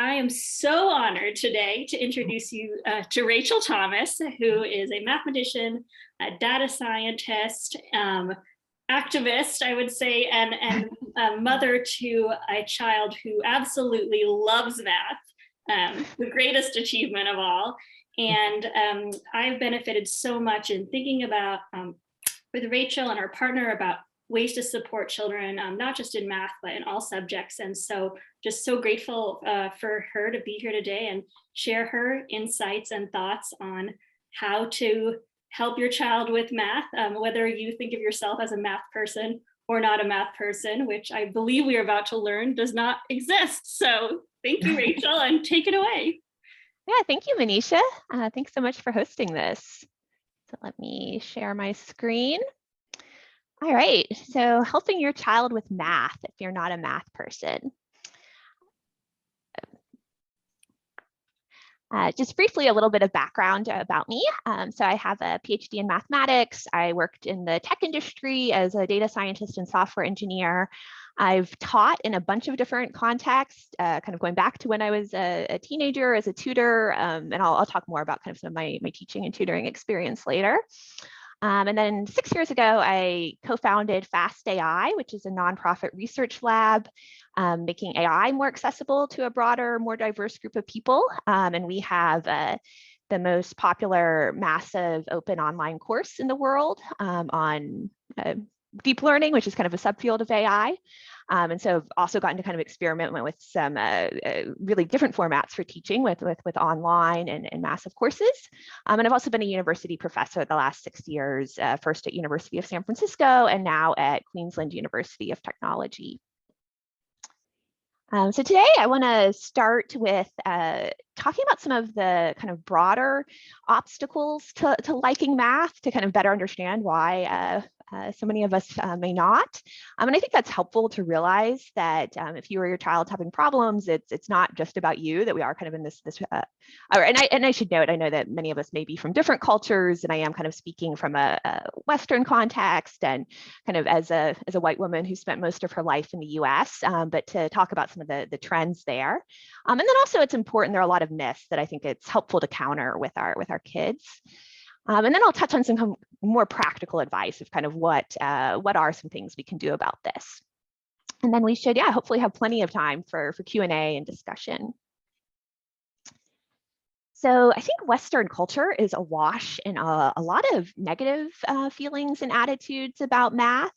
I am so honored today to introduce you to Rachel Thomas, who is a mathematician, a data scientist, activist, I would say, and a mother to a child who absolutely loves math, the greatest achievement of all. And I've benefited so much in thinking about, with Rachel and her partner, about ways to support children, not just in math, but in all subjects. And so just so grateful for her to be here today and share her insights and thoughts on how to help your child with math, whether you think of yourself as a math person or not a math person, which I believe we are about to learn does not exist. So thank you, Rachel, and take it away. Yeah, thank you, Manisha. Thanks so much for hosting this. So let me share my screen. All right, so helping your child with math if you're not a math person. Just briefly, a little bit of background about me. So I have a PhD in mathematics. I worked in the tech industry as a data scientist and software engineer. I've taught in a bunch of different contexts, kind of going back to when I was a teenager as a tutor, and I'll talk more about kind of some of my teaching and tutoring experience later. And then 6 years ago, I co-founded Fast.Ai, which is a nonprofit research lab making AI more accessible to a broader, more diverse group of people. And we have the most popular massive open online course in the world on deep learning, which is kind of a subfield of AI. And so I've also gotten to kind of experiment with some really different formats for teaching with online and massive courses. And I've also been a university professor the last 6 years, first at University of San Francisco and now at Queensland University of Technology. So today I want to start with talking about some of the kind of broader obstacles to liking math, to kind of better understand why so many of us may not. And I think that's helpful to realize that if you or your child's having problems, it's not just about you, that we are kind of in this and I should note, I know that many of us may be from different cultures, and I am kind of speaking from a Western context and kind of as a white woman who spent most of her life in the US, but to talk about some of the trends there. And then also it's important, there are a lot of myths that I think it's helpful to counter with our kids. And then I'll touch on some more practical advice of kind of what are some things we can do about this. And then we should, hopefully have plenty of time for Q&A and discussion. So I think Western culture is awash in a lot of negative feelings and attitudes about math.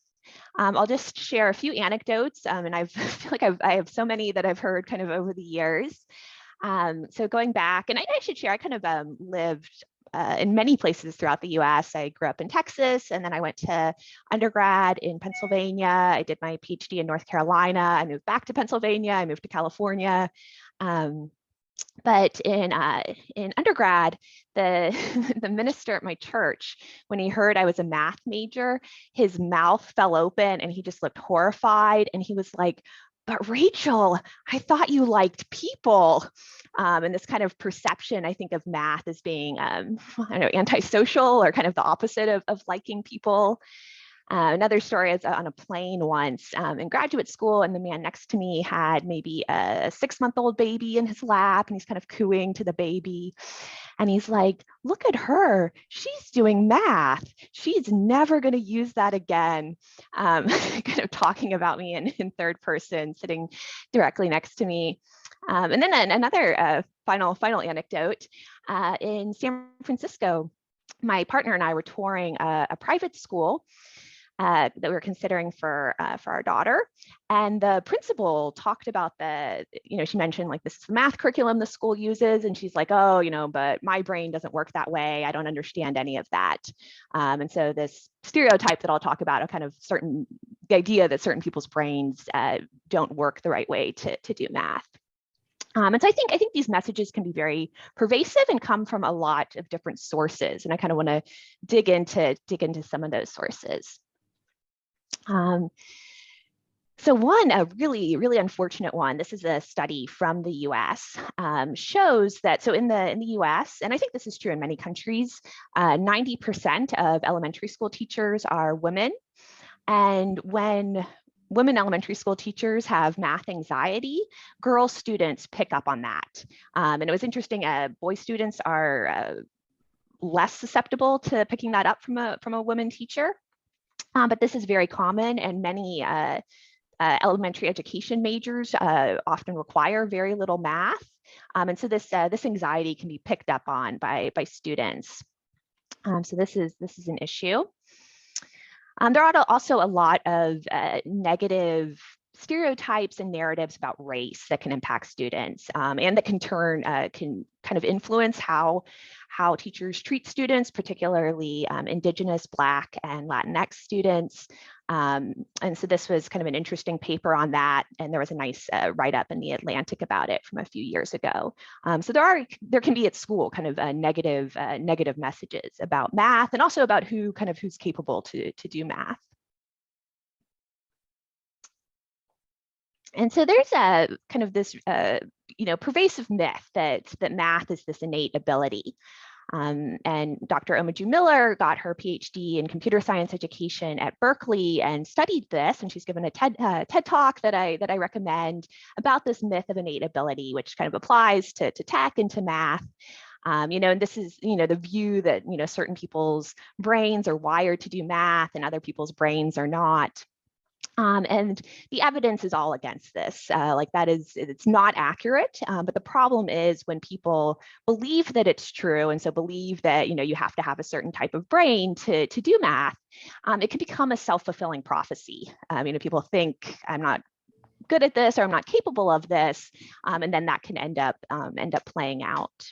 I'll just share a few anecdotes, and I feel like I have so many that I've heard kind of over the years. So going back, and I should share, I kind of lived in many places throughout the US. I grew up in Texas, and then I went to undergrad in Pennsylvania. I did my PhD in North Carolina. I moved back to Pennsylvania. I moved to California. But in undergrad, the minister at my church, when he heard I was a math major, his mouth fell open and he just looked horrified. And he was like, "But Rachel, I thought you liked people." And this kind of perception, I think, of math as being, I don't know, antisocial or kind of the opposite of liking people. Another story is on a plane once in graduate school, and the man next to me had maybe a 6-month-old baby in his lap, and he's kind of cooing to the baby. And he's like, "Look at her, she's doing math. She's never going to use that again." Kind of talking about me in third person, sitting directly next to me. And then another final anecdote, in San Francisco, my partner and I were touring a private school that we were considering for our daughter. And the principal talked about she mentioned, like, this is the math curriculum the school uses. And she's like, "Oh, but my brain doesn't work that way. I don't understand any of that." And so this stereotype that I'll talk about, the idea that certain people's brains don't work the right way to do math. And so I think these messages can be very pervasive and come from a lot of different sources. And I kind of want to dig into some of those sources. So one, a really, really unfortunate one, this is a study from the US, shows that, so in the US, and I think this is true in many countries, 90% of elementary school teachers are women. And when women elementary school teachers have math anxiety, girl students pick up on that. And it was interesting, boy students are less susceptible to picking that up from a woman teacher. But this is very common, and many elementary education majors often require very little math. And so this anxiety can be picked up on by students. So this is an issue. There are also a lot of negative stereotypes and narratives about race that can impact students, and that can kind of influence how teachers treat students, particularly Indigenous, Black, and Latinx students. And so this was kind of an interesting paper on that, and there was a nice write-up in The Atlantic about it from a few years ago. So there can be at school kind of negative messages about math, and also about who's capable to do math. And so there's a kind of this pervasive myth that math is this innate ability. And Dr. Omaju Miller got her PhD in computer science education at Berkeley and studied this, and she's given a TED talk that I recommend about this myth of innate ability, which kind of applies to tech and to math. And this is, the view that, certain people's brains are wired to do math and other people's brains are not. And the evidence is all against this. It's not accurate. But the problem is when people believe that it's true, and so believe that you have to have a certain type of brain to do math, it can become a self-fulfilling prophecy. People think I'm not good at this or I'm not capable of this, and then that can end up playing out.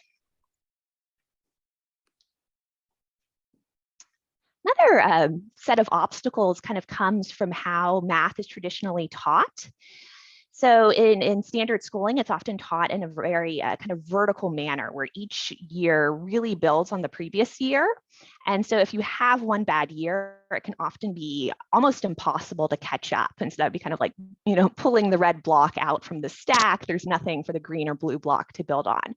Another set of obstacles kind of comes from how math is traditionally taught. So in standard schooling, it's often taught in a very kind of vertical manner where each year really builds on the previous year. And so if you have one bad year, it can often be almost impossible to catch up. And so that'd be kind of like, pulling the red block out from the stack. There's nothing for the green or blue block to build on.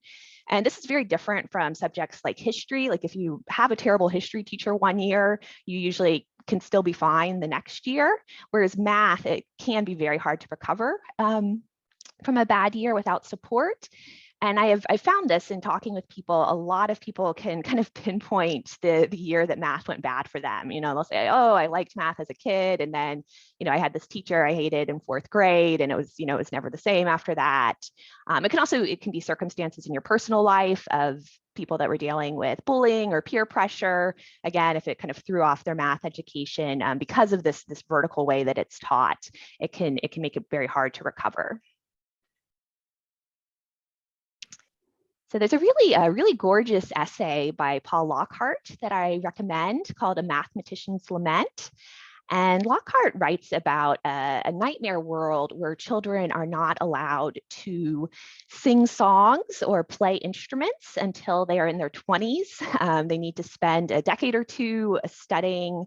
And this is very different from subjects like history. Like if you have a terrible history teacher one year, you usually can still be fine the next year. Whereas math, it can be very hard to recover from a bad year without support. And I found this in talking with people. A lot of people can kind of pinpoint the year that math went bad for them. They'll say, oh, I liked math as a kid. And then, I had this teacher I hated in 4th grade, and it was never the same after that. It can be circumstances in your personal life of people that were dealing with bullying or peer pressure. Again, if it kind of threw off their math education because of this vertical way that it's taught, it can make it very hard to recover. So there's a really gorgeous essay by Paul Lockhart that I recommend called A Mathematician's Lament. And Lockhart writes about a nightmare world where children are not allowed to sing songs or play instruments until they are in their 20s. They need to spend a decade or two studying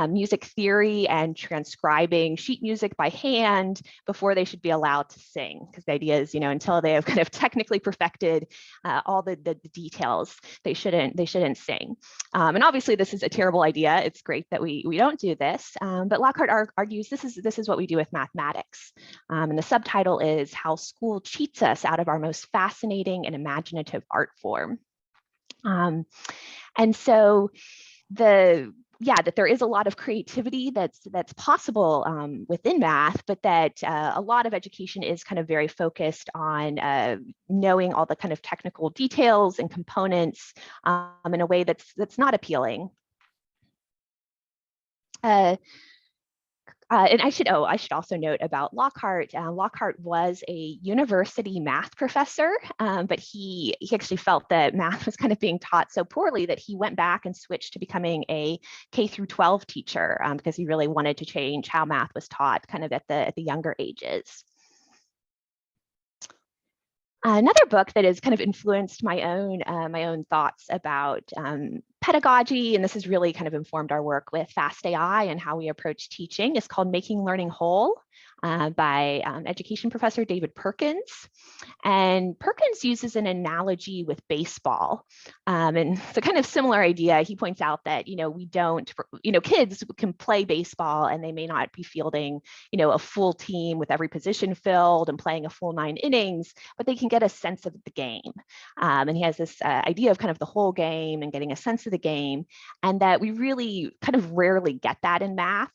music theory and transcribing sheet music by hand before they should be allowed to sing. Because the idea is, until they have kind of technically perfected all the details, they shouldn't sing. And obviously, this is a terrible idea. It's great that we don't do this. But Lockhart argues this is what we do with mathematics. And the subtitle is How School Cheats Us Out of Our Most Fascinating and Imaginative Art Form. And so that there is a lot of creativity that's possible within math, but that a lot of education is kind of very focused on knowing all the kind of technical details and components in a way that's not appealing. And I should also note about Lockhart. Lockhart was a university math professor, but he actually felt that math was kind of being taught so poorly that he went back and switched to becoming a K through 12 teacher because he really wanted to change how math was taught kind of at the younger ages. Another book that has kind of influenced my own thoughts about pedagogy, and this has really kind of informed our work with Fast.Ai and how we approach teaching, is called Making Learning Whole. by education professor David Perkins. And Perkins uses an analogy with baseball. And it's a kind of similar idea. He points out that, we don't, kids can play baseball and they may not be fielding, a full team with every position filled and playing a full 9 innings, but they can get a sense of the game. And he has this idea of kind of the whole game and getting a sense of the game, and that we really kind of rarely get that in math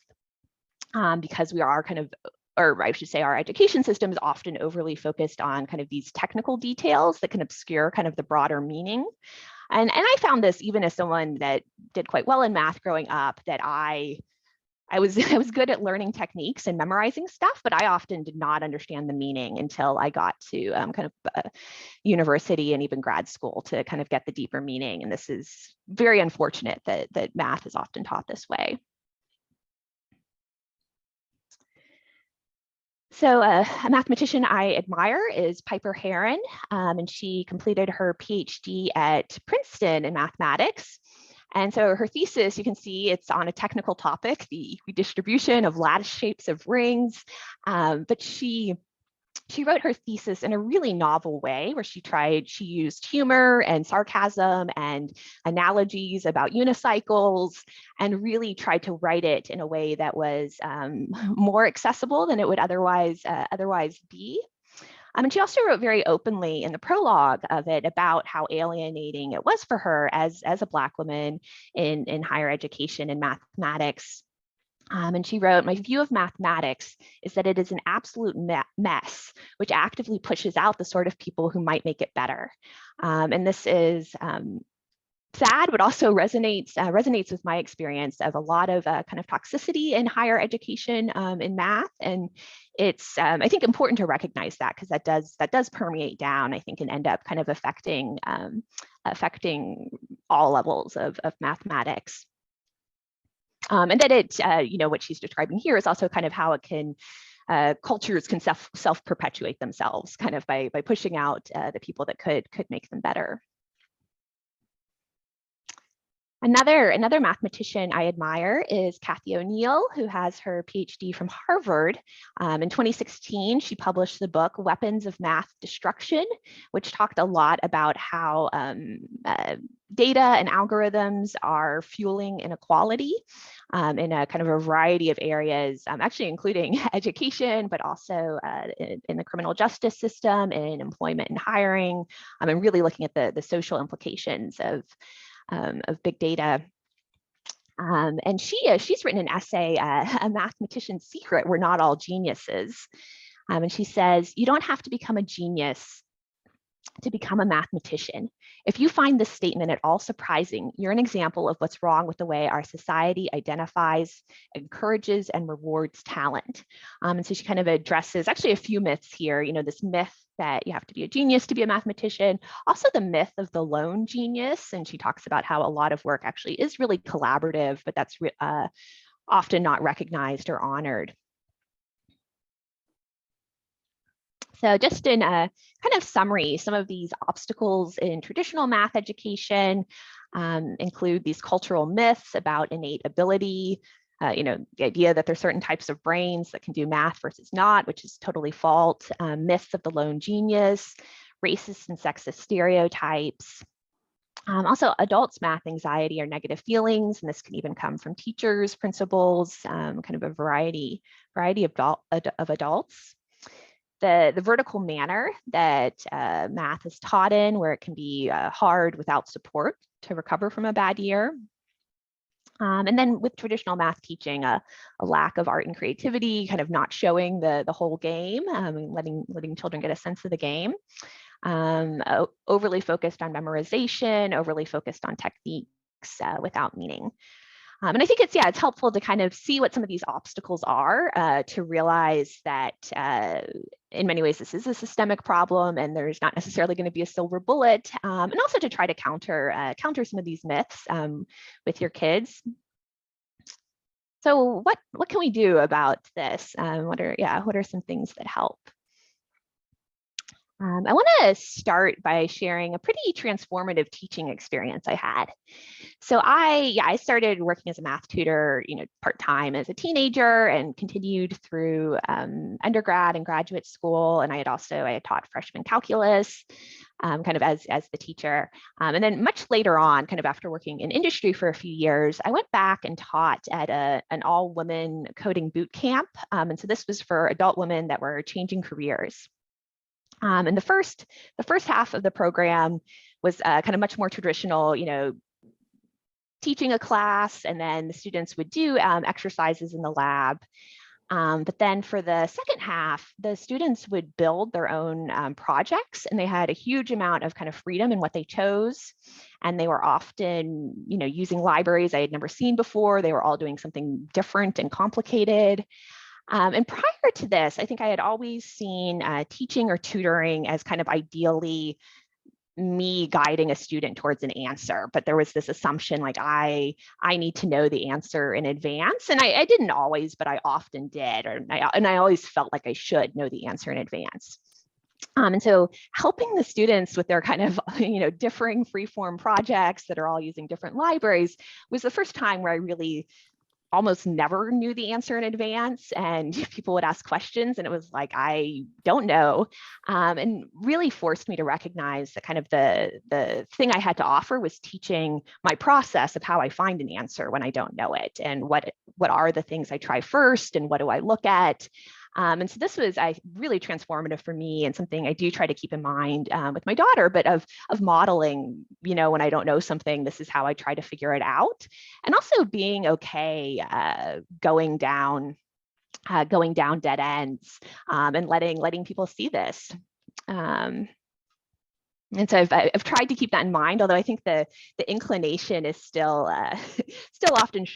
because we are kind of, or I should say our education system is often overly focused on kind of these technical details that can obscure kind of the broader meaning. And I found this even as someone that did quite well in math growing up, that I was good at learning techniques and memorizing stuff, but I often did not understand the meaning until I got to kind of university and even grad school to kind of get the deeper meaning. And this is very unfortunate that math is often taught this way. So a mathematician I admire is Piper Heron, and she completed her PhD at Princeton in mathematics. And so her thesis, you can see it's on a technical topic, the distribution of lattice shapes of rings, but she wrote her thesis in a really novel way where she used humor and sarcasm and analogies about unicycles and really tried to write it in a way that was more accessible than it would otherwise be. And she also wrote very openly in the prologue of it about how alienating it was for her as a Black woman in higher education and mathematics. And she wrote, "My view of mathematics is that it is an absolute mess, which actively pushes out the sort of people who might make it better." And this is sad, but also resonates with my experience of a lot of kind of toxicity in higher education in math. And it's, I think, important to recognize that, because that does permeate down, I think, and end up kind of affecting all levels of mathematics. And that it, what she's describing here is also kind of how it can, cultures can self-perpetuate themselves kind of by pushing out the people that could make them better. Another mathematician I admire is Cathy O'Neil, who has her PhD from Harvard. In 2016, she published the book Weapons of Math Destruction, which talked a lot about how data and algorithms are fueling inequality in a kind of a variety of areas, actually including education, but also in the criminal justice system, in employment and hiring, and really looking at the social implications of big data. And she's written an essay, A Mathematician's Secret: We're Not All Geniuses. And she says, "You don't have to become a genius to become a mathematician. If you find this statement at all surprising, you're an example of what's wrong with the way our society identifies, encourages, and rewards talent." And so she kind of addresses actually a few myths here, this myth that you have to be a genius to be a mathematician, also the myth of the lone genius. And she talks about how a lot of work actually is really collaborative, but that's often not recognized or honored. So just in a kind of summary, some of these obstacles in traditional math education include these cultural myths about innate ability, the idea that there's certain types of brains that can do math versus not, which is totally false, myths of the lone genius, racist and sexist stereotypes. Also, adults' math anxiety or negative feelings, and this can even come from teachers, principals, kind of a variety of adults. The vertical manner that math is taught in, where it can be hard without support to recover from a bad year. And then with traditional math teaching, a lack of art and creativity, kind of not showing the whole game, letting children get a sense of the game. Overly focused on memorization, overly focused on techniques without meaning. And I think it's helpful to kind of see what some of these obstacles are to realize that in many ways this is a systemic problem and there's not necessarily going to be a silver bullet, and also to try to counter some of these myths with your kids. So what can we do about this? What are some things that help? I want to start by sharing a pretty transformative teaching experience I had. So I started working as a math tutor, part-time as a teenager, and continued through undergrad and graduate school. And I had taught freshman calculus, kind of as the teacher. And then much later on, kind of after working in industry for a few years, I went back and taught at an all-women coding boot camp. And so this was for adult women that were changing careers. And the first half of the program was kind of much more traditional, teaching a class, and then the students would do exercises in the lab. But then for the second half, the students would build their own projects, and they had a huge amount of kind of freedom in what they chose. And they were often, using libraries I had never seen before. They were all doing something different and complicated. And prior to this, I think I had always seen teaching or tutoring as kind of ideally me guiding a student towards an answer, but there was this assumption like I need to know the answer in advance, and I didn't always, but I often did, and I always felt like I should know the answer in advance. And so helping the students with their kind of differing freeform projects that are all using different libraries was the first time where I really almost never knew the answer in advance, and people would ask questions and it was like, I don't know, and really forced me to recognize that kind of the thing I had to offer was teaching my process of how I find an answer when I don't know it, and what are the things I try first, and what do I look at. And so this was really transformative for me, and something I do try to keep in mind with my daughter, but of modeling, when I don't know something, this is how I try to figure it out. And also being okay going down dead ends, and letting people see this. And so I've tried to keep that in mind, although I think the inclination is still often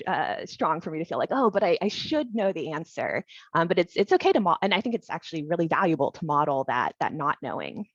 strong for me to feel like, oh, but I should know the answer. But it's okay to model, and I think it's actually really valuable to model that not knowing.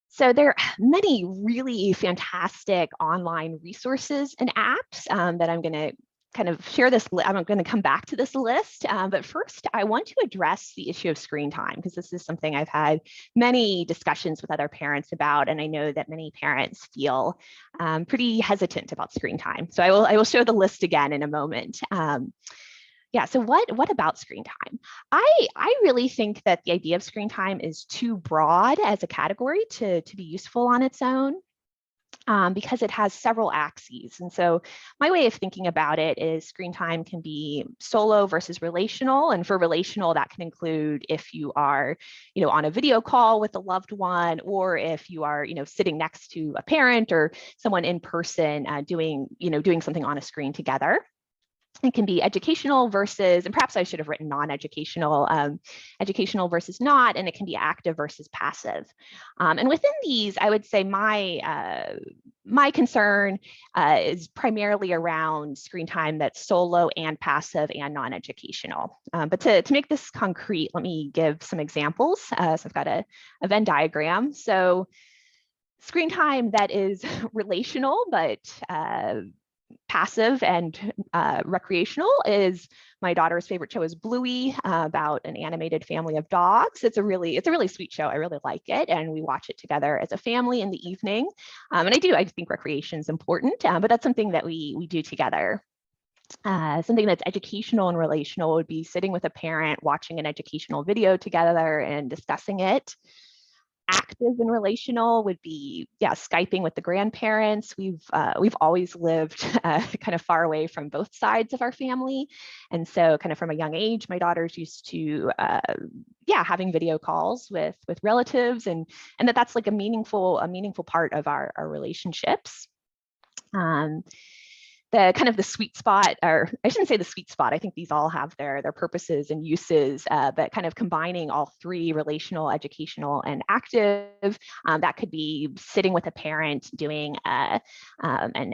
So there are many really fantastic online resources and apps that I'm going to kind of share this. I'm going to come back to this list, but first I want to address the issue of screen time, because this is something I've had many discussions with other parents about, and I know that many parents feel pretty hesitant about screen time. So I will show the list again in a moment. Yeah, so what about screen time? I really think that the idea of screen time is too broad as a category to be useful on its own. Because it has several axes. And so my way of thinking about it is screen time can be solo versus relational. And for relational, that can include if you are, on a video call with a loved one, or if you are, sitting next to a parent or someone in person doing something on a screen together. It can be educational versus, and perhaps I should have written non-educational, educational versus not, and it can be active versus passive. And within these, I would say my concern is primarily around screen time that's solo and passive and non-educational. But to make this concrete, let me give some examples. So I've got a Venn diagram. So screen time that is relational, but passive and recreational is my daughter's favorite show is Bluey, about an animated family of dogs. It's a really sweet show. I really like it, and we watch it together as a family in the evening. And I think recreation is important, but that's something that we do together. Something that's educational and relational would be sitting with a parent, watching an educational video together and discussing it. Active and relational would be, Skyping with the grandparents. We've always lived kind of far away from both sides of our family. And so kind of from a young age, my daughter's used to, having video calls with relatives, and that's like a meaningful part of our relationships. The kind of the sweet spot, or I shouldn't say the sweet spot, I think these all have their purposes and uses, but kind of combining all three, relational, educational, and active, that could be sitting with a parent doing an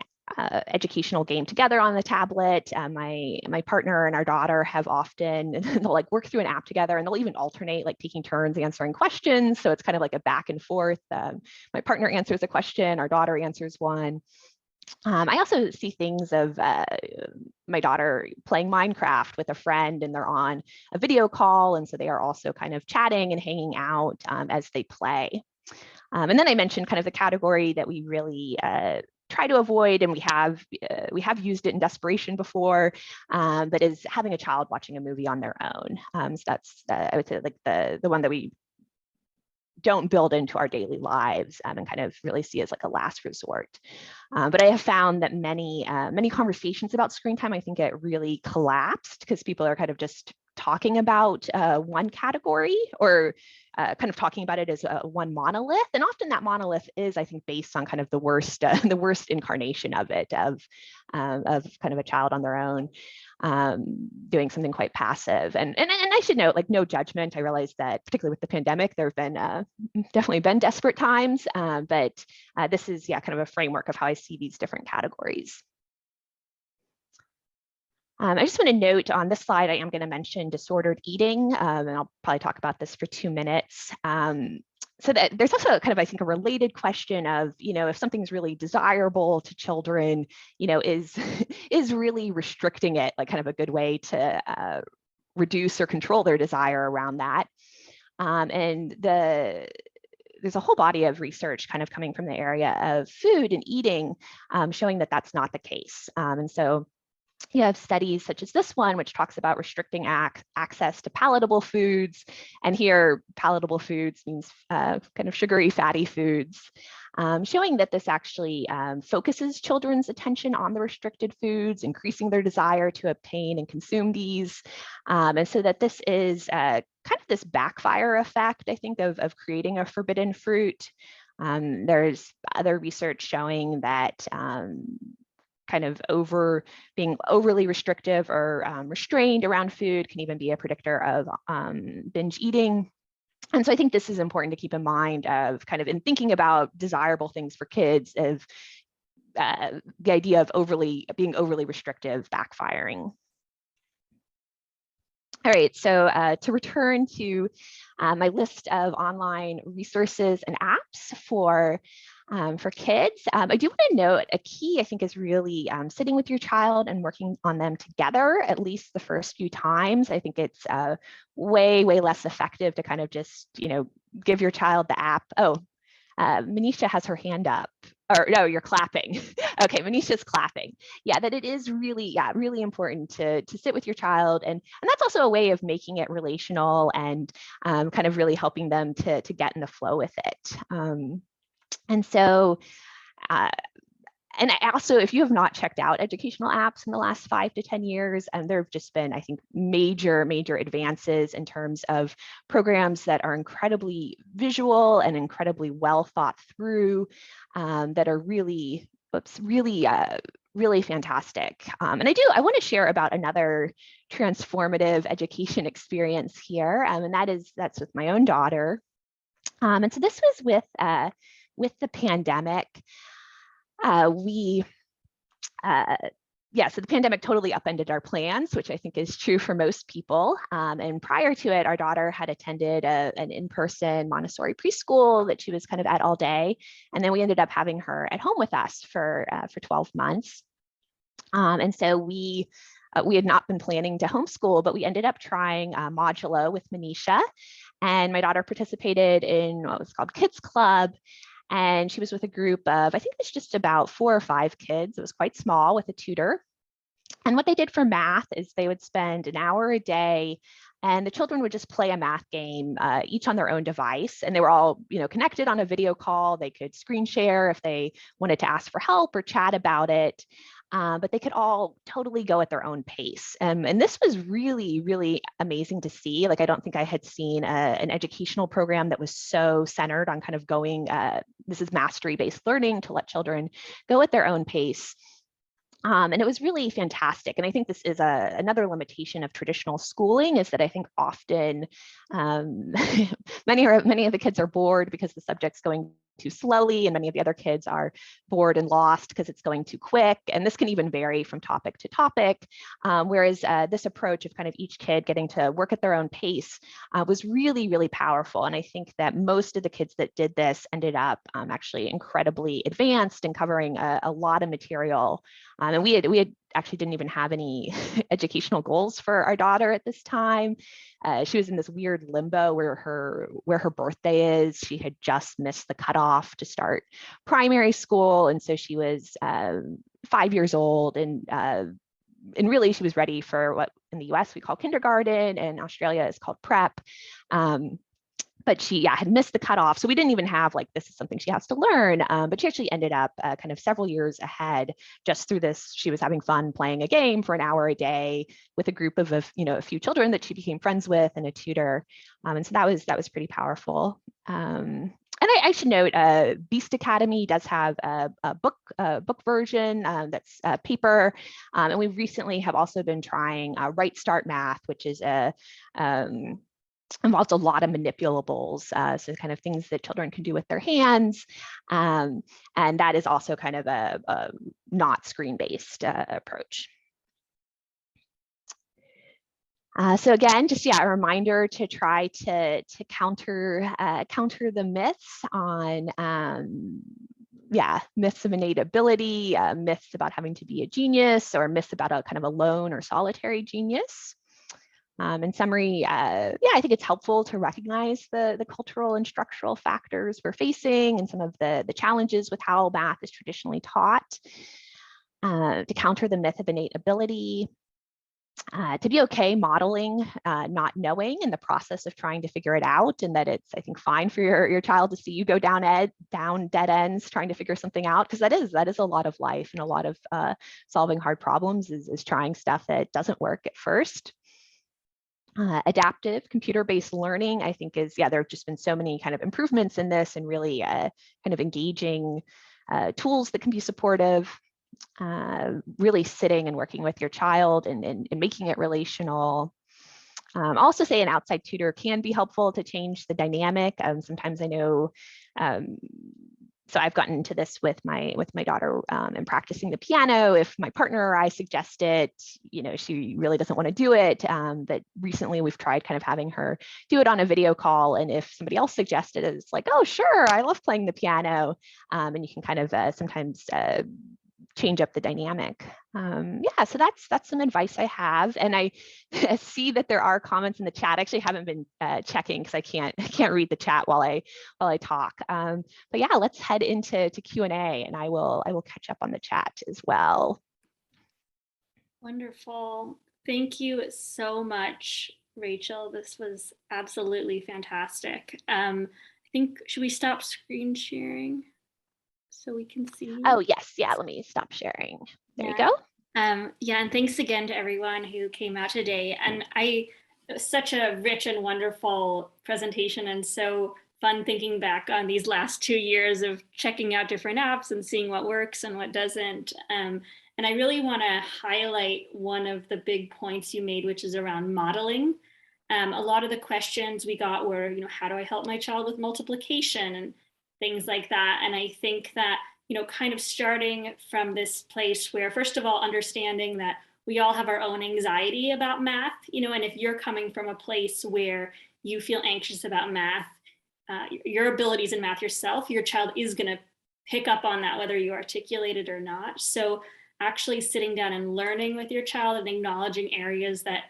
educational game together on the tablet. My partner and our daughter have often, they'll like work through an app together, and they'll even alternate, like taking turns answering questions. So it's kind of like a back and forth. My partner answers a question, our daughter answers one. I also see things of my daughter playing Minecraft with a friend, and they're on a video call, and so they are also kind of chatting and hanging out as they play. And then I mentioned kind of the category that we really try to avoid, and we have used it in desperation before, but is having a child watching a movie on their own. So that's I would say like the one that we don't build into our daily lives and kind of really see as like a last resort. But I have found that many conversations about screen time, I think it really collapsed because people are kind of just talking about one category or kind of talking about it as one monolith. And often that monolith is, I think, based on kind of the worst incarnation of it, of kind of a child on their own doing something quite passive. And I should note, like, no judgment. I realize that particularly with the pandemic, there have been definitely been desperate times, but this is, yeah, kind of a framework of how I see these different categories. I just want to note on this slide, I am going to mention disordered eating, and I'll probably talk about this for 2 minutes. So that there's also kind of, I think, a related question of, if something's really desirable to children, is really restricting it like kind of a good way to reduce or control their desire around that. And there's a whole body of research kind of coming from the area of food and eating, showing that that's not the case. And so you have studies such as this one, which talks about restricting access to palatable foods. And here, palatable foods means kind of sugary, fatty foods, showing that this actually focuses children's attention on the restricted foods, increasing their desire to obtain and consume these. And so that this is kind of this backfire effect, I think, of creating a forbidden fruit. There's other research showing that kind of being overly restrictive or restrained around food can even be a predictor of binge eating. And so I think this is important to keep in mind of kind of in thinking about desirable things for kids, of the idea of being overly restrictive backfiring. All right, so to return to my list of online resources and apps for kids, I do want to note a key, I think, is really sitting with your child and working on them together, at least the first few times. I think it's way less effective to kind of just, give your child the app. Oh, Manisha has her hand up. Or no, you're clapping. Okay, Manisha's clapping. Yeah, that it is really, really important to sit with your child, and that's also a way of making it relational and kind of really helping them to get in the flow with it. And so, and I also, if you have not checked out educational apps in the last 5 to 10 years, and there have just been, I think, major advances in terms of programs that are incredibly visual and incredibly well thought through, that are really fantastic. And I want to share about another transformative education experience here, and that's with my own daughter. And so this was with the pandemic. So the pandemic totally upended our plans, which I think is true for most people. And prior to it, our daughter had attended an in-person Montessori preschool that she was kind of at all day. And then we ended up having her at home with us for 12 months. And so we had not been planning to homeschool, but we ended up trying modulo with Manisha. And my daughter participated in what was called Kids Club. And she was with a group of, I think it was just about 4 or 5 kids. It was quite small, with a tutor. And what they did for math is they would spend an hour a day, and the children would just play a math game, each on their own device. And they were all, connected on a video call. They could screen share if they wanted to ask for help or chat about it. But they could all totally go at their own pace. And this was really amazing to see. Like, I don't think I had seen an educational program that was so centered on kind of going, this is mastery-based learning to let children go at their own pace. And it was really fantastic. And I think this is another limitation of traditional schooling, is that I think often many of the kids are bored because the subject's going too slowly, and many of the other kids are bored and lost because it's going too quick. And this can even vary from topic to topic. Whereas this approach of kind of each kid getting to work at their own pace was really, really powerful. And I think that most of the kids that did this ended up actually incredibly advanced and covering a lot of material. And we had actually didn't even have any educational goals for our daughter at this time. She was in this weird limbo where her birthday is. She had just missed the cutoff to start primary school, and so she was 5 years old, and really she was ready for what in the US we call kindergarten, and Australia is called prep. But she had missed the cutoff. So we didn't even have like, this is something she has to learn. But she actually ended up kind of several years ahead just through this. She was having fun playing a game for an hour a day with a group of, a few children that she became friends with and a tutor. And so that was pretty powerful. And I should note, Beast Academy does have a book version that's paper. And we recently have also been trying Right Start Math, which is involves a lot of manipulables, so kind of things that children can do with their hands. And that is also kind of a not screen-based approach. So again, just a reminder to try to counter the myths on myths of innate ability, myths about having to be a genius, or myths about a kind of a lone or solitary genius. In summary, I think it's helpful to recognize the cultural and structural factors we're facing and some of the challenges with how math is traditionally taught, to counter the myth of innate ability, to be okay modeling not knowing in the process of trying to figure it out, and that it's, I think, fine for your child to see you go down dead ends trying to figure something out, because that is a lot of life, and a lot of solving hard problems is trying stuff that doesn't work at first. Adaptive computer-based learning, I think, is, there have just been so many kind of improvements in this, and really kind of engaging tools that can be supportive, really sitting and working with your child and making it relational. Also say an outside tutor can be helpful to change the dynamic. Sometimes I know, so I've gotten into this with my daughter and practicing the piano. If my partner or I suggest it, she really doesn't want to do it. But recently we've tried kind of having her do it on a video call. And if somebody else suggested it, it's like, oh, sure, I love playing the piano. And you can kind of sometimes change up the dynamic. So that's some advice I have. And I see that there are comments in the chat. I actually haven't been checking because I can't read the chat while I talk. But let's head into Q&A, and I will catch up on the chat as well. Wonderful. Thank you so much, Rachel. This was absolutely fantastic. I think, should we stop screen sharing so we can see? Oh, yes. Let me stop sharing. There you go. And thanks again to everyone who came out today. And it was such a rich and wonderful presentation, and so fun thinking back on these last 2 years of checking out different apps and seeing what works and what doesn't. And I really want to highlight one of the big points you made, which is around modeling. A lot of the questions we got were, how do I help my child with multiplication and things like that. And I think that, kind of starting from this place where, first of all, understanding that we all have our own anxiety about math, and if you're coming from a place where you feel anxious about math, your abilities in math yourself, your child is going to pick up on that, whether you articulate it or not. So actually sitting down and learning with your child and acknowledging areas that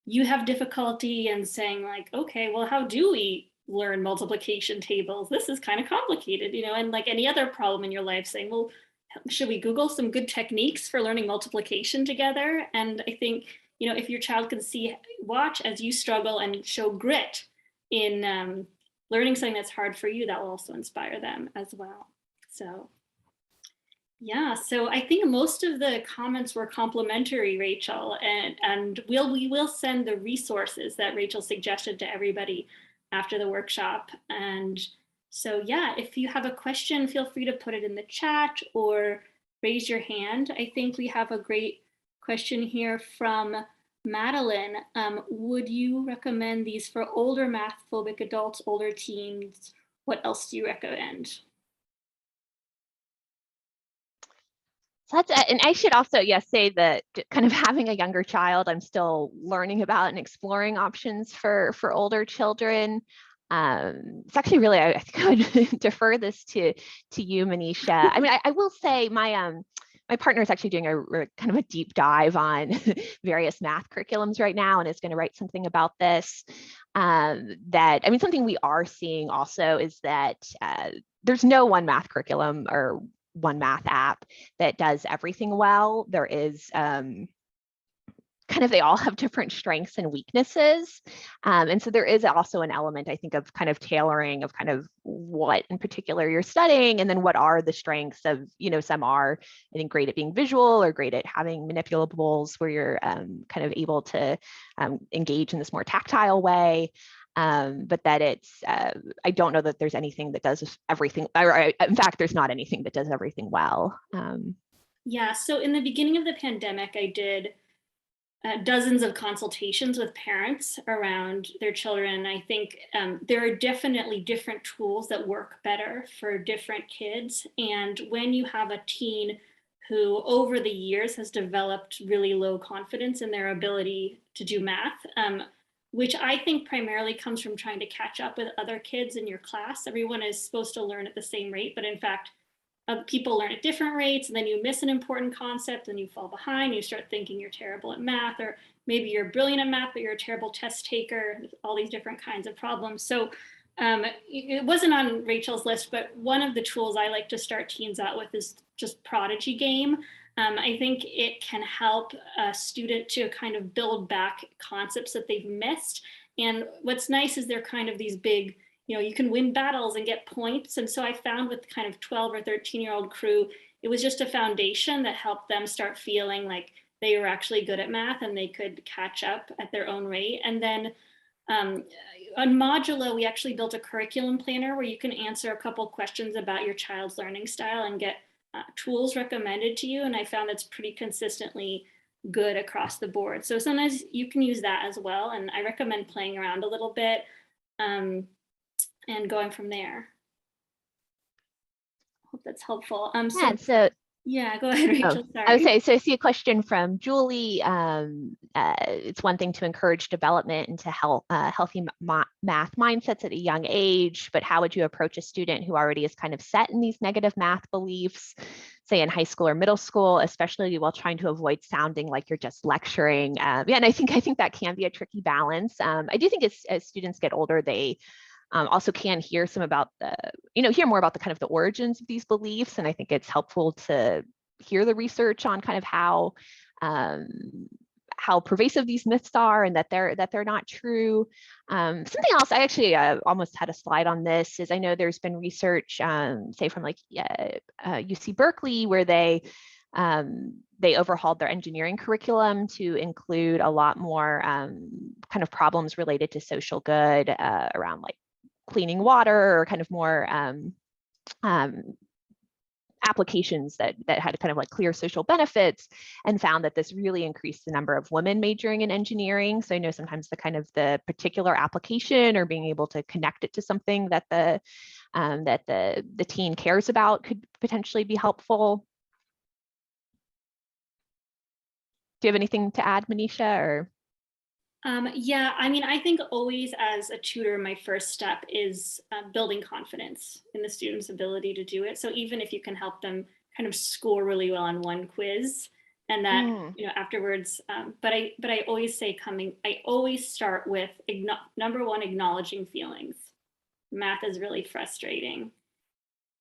you have difficulty, and saying like, okay, well, how do we learn multiplication tables? This is kind of complicated, and like any other problem in your life, saying, well, should we Google some good techniques for learning multiplication together? And I think, if your child can watch as you struggle and show grit in learning something that's hard for you, that will also inspire them as well. So so I think most of the comments were complimentary, Rachel, and we will send the resources that Rachel suggested to everybody after the workshop. And so, if you have a question, feel free to put it in the chat or raise your hand. I think we have a great question here from Madeline. Would you recommend these for older math phobic adults, older teens? What else do you recommend? So that's, and I should also, say that kind of having a younger child, I'm still learning about and exploring options for older children. It's actually really, I think I would defer this to you, Manisha. I mean, I will say my partner is actually doing a kind of a deep dive on various math curriculums right now, and is going to write something about this. Something we are seeing also is that there's no one math curriculum or one math app that does everything well. There is they all have different strengths and weaknesses. And so there is also an element, I think, of kind of tailoring of kind of what in particular you're studying, and then what are the strengths of, some are, I think, great at being visual or great at having manipulables where you're kind of able to engage in this more tactile way. But that it's, I don't know that there's anything that does everything, or in fact, there's not anything that does everything well. Yeah, so in the beginning of the pandemic, I did dozens of consultations with parents around their children. I think there are definitely different tools that work better for different kids. And when you have a teen who over the years has developed really low confidence in their ability to do math, which I think primarily comes from trying to catch up with other kids in your class. Everyone is supposed to learn at the same rate, but in fact, people learn at different rates, and then you miss an important concept and you fall behind. You start thinking you're terrible at math, or maybe you're brilliant at math, but you're a terrible test taker, all these different kinds of problems. So it wasn't on Rachel's list, but one of the tools I like to start teens out with is just Prodigy Game. I think it can help a student to kind of build back concepts that they've missed. And what's nice is they're kind of these big, you can win battles and get points. And so I found with kind of 12 or 13-year-old crew, it was just a foundation that helped them start feeling like they were actually good at math and they could catch up at their own rate. And then on Modulo, we actually built a curriculum planner where you can answer a couple questions about your child's learning style and get tools recommended to you. And I found that's pretty consistently good across the board. So sometimes you can use that as well. And I recommend playing around a little bit and going from there. Hope that's helpful. Yeah, go ahead, Rachel. Sorry. I would say, so I see a question from Julie. It's one thing to encourage development into healthy math mindsets at a young age, but how would you approach a student who already is kind of set in these negative math beliefs, say in high school or middle school, especially while trying to avoid sounding like you're just lecturing? And I think that can be a tricky balance. I do think as students get older, they also can hear some about hear more about the kind of the origins of these beliefs. And I think it's helpful to hear the research on kind of how pervasive these myths are and that they're not true. Something else, I actually almost had a slide on this, is I know there's been research, say from like UC Berkeley, where they overhauled their engineering curriculum to include a lot more kind of problems related to social good around like cleaning water, or kind of more applications that had kind of like clear social benefits, and found that this really increased the number of women majoring in engineering. So I know sometimes the kind of the particular application or being able to connect it to something that the teen cares about could potentially be helpful. Do you have anything to add, Manisha? Or yeah, I think always as a tutor, my first step is building confidence in the student's ability to do it. So even if you can help them kind of score really well on one quiz, and that afterwards, but I always say I always start with number one, acknowledging feelings. Math is really frustrating.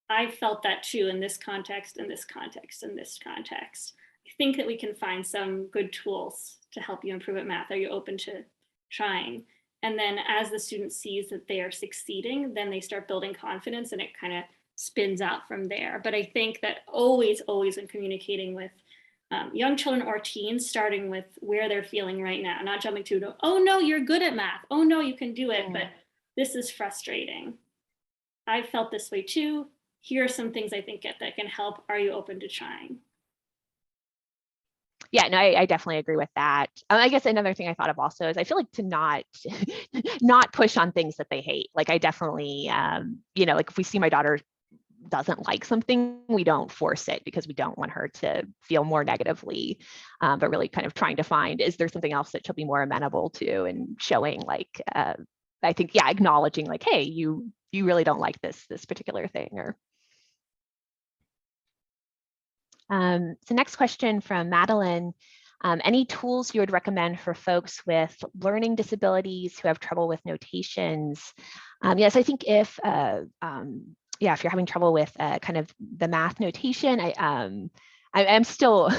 I felt that too in this context, in this context, in this context. I think that we can find some good tools to help you improve at math. Are you open to trying? And then as the student sees that they are succeeding, then they start building confidence, and it kind of spins out from there. But I think that always when communicating with young children or teens, starting with where they're feeling right now, not jumping to, oh no, you're good at math. Oh no, you can do it, but this is frustrating. I've felt this way too. Here are some things I think that can help. Are you open to trying? Yeah, no, I definitely agree with that. I guess another thing I thought of also is I feel like to not push on things that they hate. Like I definitely, like if we see my daughter doesn't like something, we don't force it because we don't want her to feel more negatively, but really kind of trying to find, is there something else that she'll be more amenable to, and showing like, I think, yeah, acknowledging like, hey, you really don't like this particular thing. Or so next question from Madeline. Any tools you would recommend for folks with learning disabilities who have trouble with notations? Yes, I think if if you're having trouble with kind of the math notation, I'm still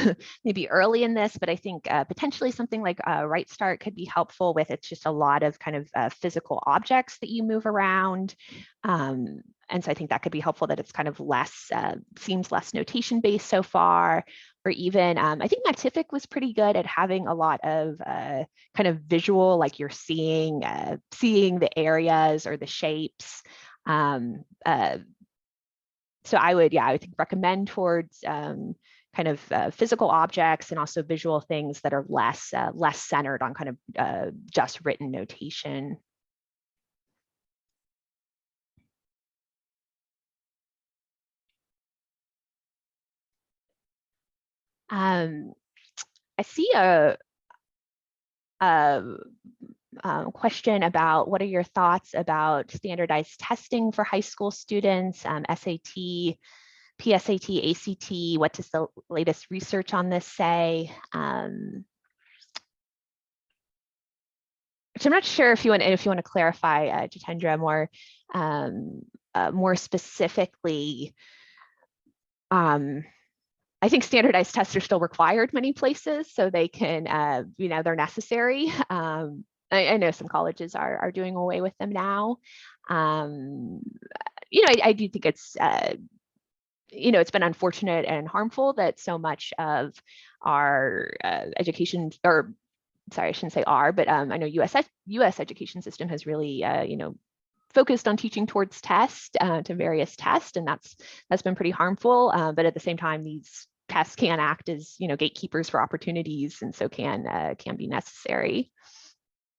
maybe early in this, but I think potentially something like Right Start could be helpful with. It's just a lot of kind of physical objects that you move around. And so I think that could be helpful, that it's kind of less, seems less notation based so far. Or even, I think Matific was pretty good at having a lot of kind of visual, like you're seeing the areas or the shapes. So I would think recommend towards kind of physical objects, and also visual things that are less centered on kind of just written notation. I see a question about what are your thoughts about standardized testing for high school students, SAT, PSAT, ACT. What does the latest research on this say? Which I'm not sure if you want to clarify, Jitendra, more specifically. I think standardized tests are still required many places, so they can, they're necessary. I know some colleges are doing away with them now. I do think it's, it's been unfortunate and harmful that so much of our education, or sorry, I shouldn't say our, but I know U.S. education system has really, focused on teaching towards to various tests, and that's been pretty harmful. But at the same time, these tests can act as gatekeepers for opportunities, and so can be necessary.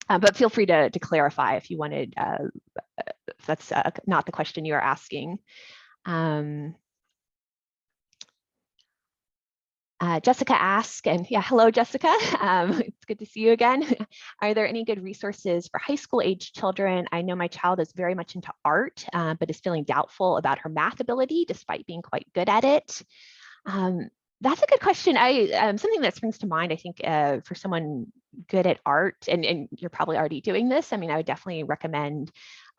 But feel free to clarify if you wanted, if that's not the question you are asking. Jessica asked, and yeah, hello, Jessica. It's good to see you again. Are there any good resources for high school age children? I know my child is very much into art, but is feeling doubtful about her math ability despite being quite good at it. That's a good question. Something that springs to mind, I think, for someone good at art, and you're probably already doing this. I mean, I would definitely recommend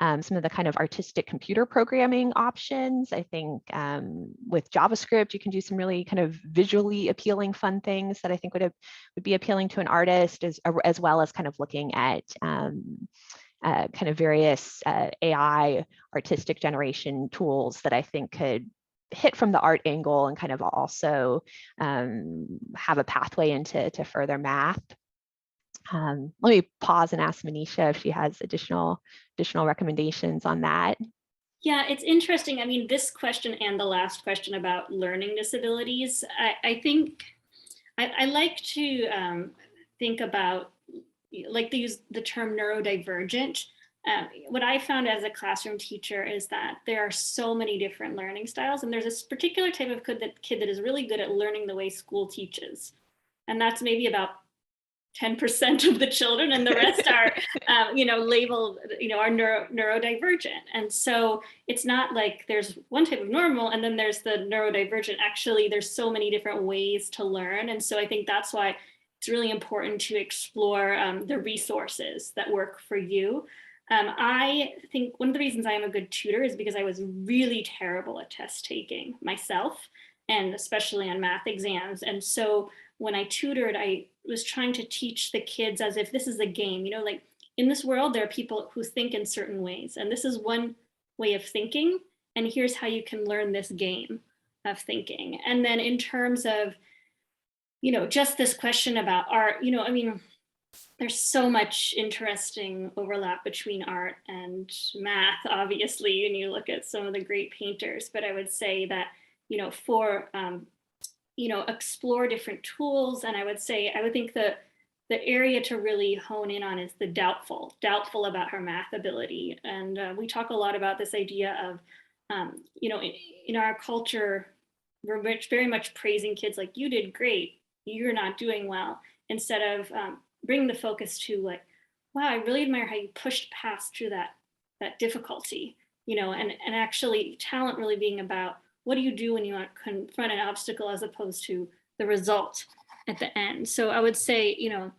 some of the kind of artistic computer programming options. I think with JavaScript, you can do some really kind of visually appealing, fun things that I think would be appealing to an artist, as well as kind of looking at kind of various AI artistic generation tools that I think could hit from the art angle and kind of also have a pathway into further math. Let me pause and ask Manisha if she has additional recommendations on that. Yeah, it's interesting. I mean, this question and the last question about learning disabilities, I think I like to think about, like, they use the term neurodivergent. What I found as a classroom teacher is that there are so many different learning styles, and there's this particular type of kid that is really good at learning the way school teaches. And that's maybe about 10% of the children, and the rest are, labeled, are neurodivergent. And so it's not like there's one type of normal and then there's the neurodivergent. Actually, there's so many different ways to learn. And so I think that's why it's really important to explore the resources that work for you. I think one of the reasons I am a good tutor is because I was really terrible at test taking myself, and especially on math exams. And so when I tutored, I was trying to teach the kids as if this is a game, like in this world, there are people who think in certain ways, and this is one way of thinking, and here's how you can learn this game of thinking. And then in terms of, just this question about art, I mean, there's so much interesting overlap between art and math, obviously, and you look at some of the great painters, but I would say that, for explore different tools. And I would think the area to really hone in on is the doubtful about her math ability. And we talk a lot about this idea of you know, in our culture, we're very much praising kids like, you did great, you're not doing well, instead of bringing the focus to like, wow, I really admire how you pushed past through that difficulty, you know, and actually talent really being about what do you do when you confront an obstacle as opposed to the result at the end. So I would say, you know,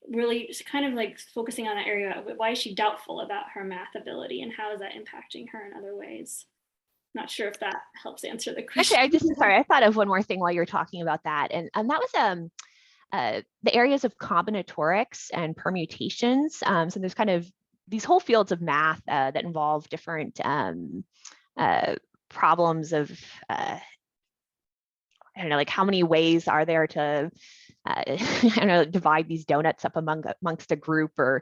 really kind of like focusing on that area of why is she doubtful about her math ability and how is that impacting her in other ways. Not sure if that helps answer the question. Actually, sorry, I thought of one more thing while you were talking about that. And that was the areas of combinatorics and permutations. So there's kind of these whole fields of math that involve different problems of, I don't know, like how many ways are there to I don't know, divide these donuts up amongst a group, or